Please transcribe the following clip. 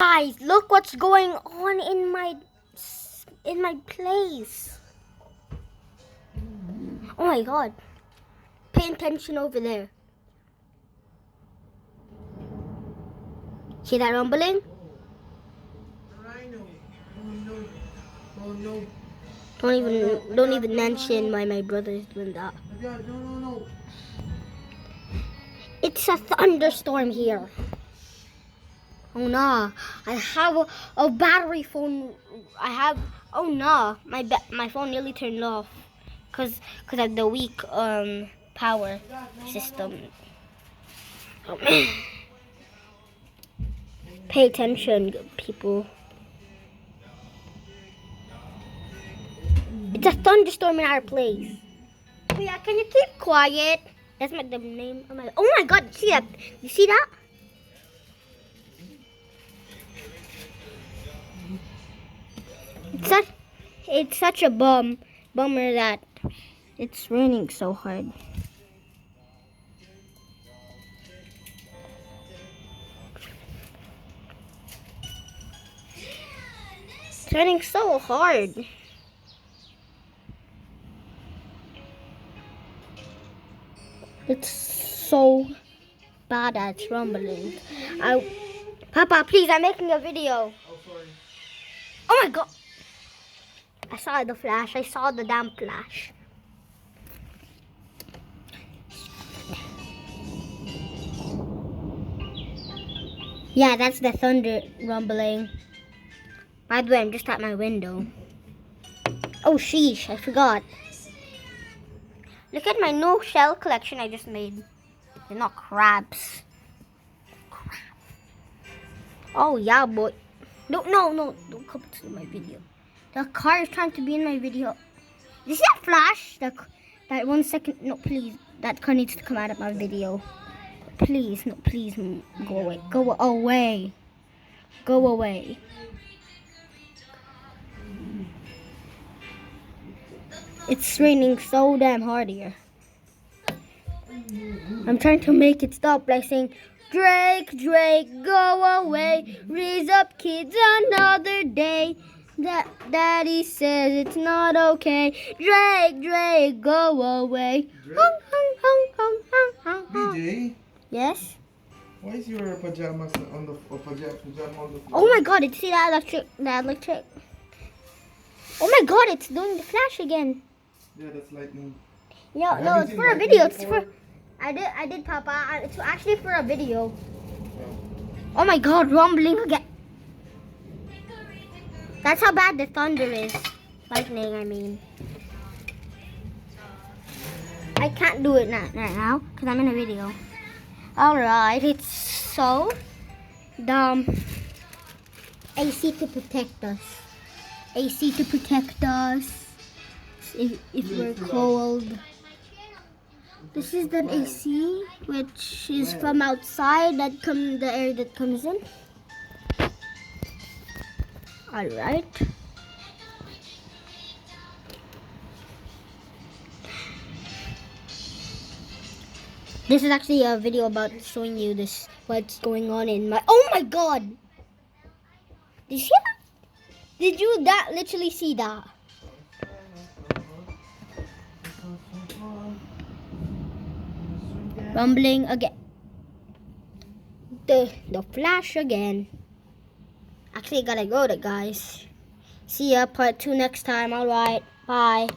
Guys, look what's going on in my place. Oh my god. Pay attention over there. See that rumbling? Oh no. Don't even mention why my brother is doing that. No. It's a thunderstorm here. Oh no, I have a battery phone. Oh no, my phone nearly turned off because of the weak power system. Oh, man. Pay attention, people. It's a thunderstorm in our place. Oh yeah, can you keep quiet? That's the name of my. Oh my god, see that? You see that? It's such a bummer that it's raining so hard. It's raining so hard. It's so bad that it's rumbling. Papa, please, I'm making a video. Oh, sorry. Oh my god. I saw the flash. I saw the damn flash. Yeah, that's the thunder rumbling. By the way, I'm just at my window. Oh, sheesh, I forgot. Look at my no shell collection I just made. They're not crabs. Oh, yeah, boy. No, don't come to my video. The car is trying to be in my video. You see that flash? That 1 second. No, please. That car needs to come out of my video. Please, no, please go away. Go away. Go away. It's raining so damn hard here. I'm trying to make it stop by saying, Drake, go away. Raise up kids another day. Daddy says it's not okay. Drake, go away. BJ? Yes? Why is your pajamas on the pajama on the floor? Oh my god, it's that electric. Oh my god, it's doing the flash again. Yeah, that's lightning. No, it's for a video. It's for I did Papa. It's actually for a video. Oh my god, rumbling again. That's how bad the thunder is. Lightning, I mean. I can't do it right now because I'm in a video. Alright, it's so dumb. AC to protect us. AC to protect us if we're cold. This is the AC, which is from outside, the air that comes in. Alright. This is actually a video about showing you what's going on in my. Oh my god! Did you see that? Did you literally see that? Rumbling again. The flash again. Actually, gotta go, guys. See ya, part 2 next time. Alright, bye.